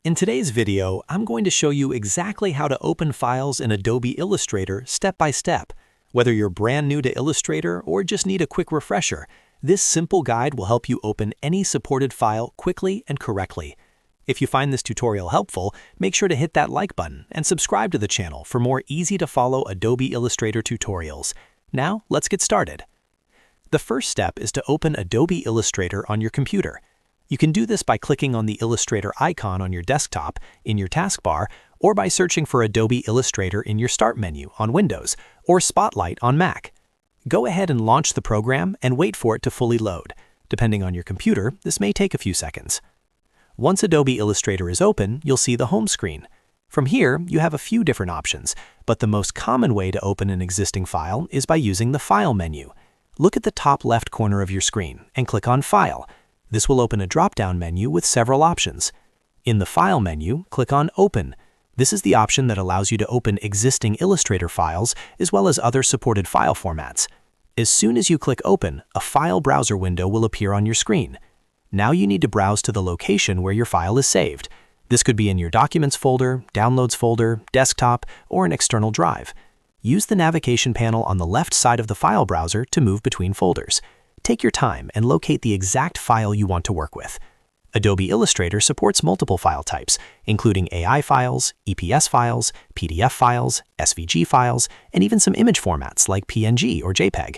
In today's video, I'm going to show you exactly how to open files in Adobe Illustrator step by step. Whether you're brand new to Illustrator or just need a quick refresher, this simple guide will help you open any supported file quickly and correctly. If you find this tutorial helpful, make sure to hit that like button and subscribe to the channel for more easy-to-follow Adobe Illustrator tutorials. Now, let's get started. The first step is to open Adobe Illustrator on your computer. You can do this by clicking on the Illustrator icon on your desktop in your taskbar, or by searching for Adobe Illustrator in your Start menu on Windows or Spotlight on Mac. Go ahead and launch the program and wait for it to fully load. Depending on your computer, this may take a few seconds. Once Adobe Illustrator is open, you'll see the home screen. From here, you have a few different options, but the most common way to open an existing file is by using the File menu. Look at the top left corner of your screen and click on File. This will open a drop-down menu with several options. In the File menu, click on Open. This is the option that allows you to open existing Illustrator files as well as other supported file formats. As soon as you click Open, a file browser window will appear on your screen. Now you need to browse to the location where your file is saved. This could be in your Documents folder, Downloads folder, Desktop, or an external drive. Use the navigation panel on the left side of the file browser to move between folders. Take your time and locate the exact file you want to work with. Adobe Illustrator supports multiple file types, including AI files, EPS files, PDF files, SVG files, and even some image formats like PNG or JPEG.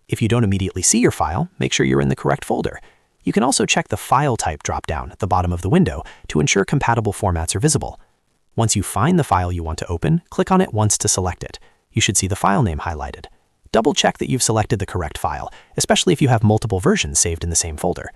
If you don't immediately see your file, make sure you're in the correct folder. You can also check the File Type drop-down at the bottom of the window to ensure compatible formats are visible. Once you find the file you want to open, click on it once to select it. You should see the file name highlighted. Double-check that you've selected the correct file, especially if you have multiple versions saved in the same folder.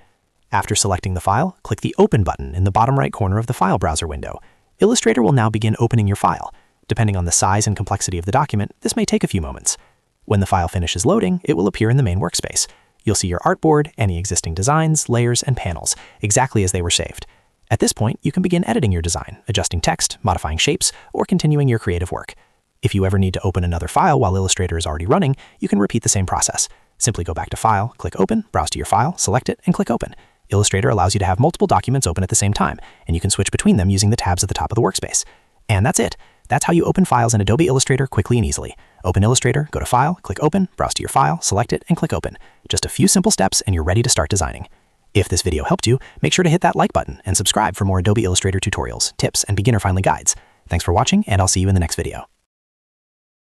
After selecting the file, click the Open button in the bottom right corner of the file browser window. Illustrator will now begin opening your file. Depending on the size and complexity of the document, this may take a few moments. When the file finishes loading, it will appear in the main workspace. You'll see your artboard, any existing designs, layers, and panels, exactly as they were saved. At this point, you can begin editing your design, adjusting text, modifying shapes, or continuing your creative work. If you ever need to open another file while Illustrator is already running, you can repeat the same process. Simply go back to File, click Open, browse to your file, select it, and click Open. Illustrator allows you to have multiple documents open at the same time, and you can switch between them using the tabs at the top of the workspace. And that's it. That's how you open files in Adobe Illustrator quickly and easily. Open Illustrator, go to File, click Open, browse to your file, select it, and click Open. Just a few simple steps and you're ready to start designing. If this video helped you, make sure to hit that like button and subscribe for more Adobe Illustrator tutorials, tips, and beginner-friendly guides. Thanks for watching, and I'll see you in the next video.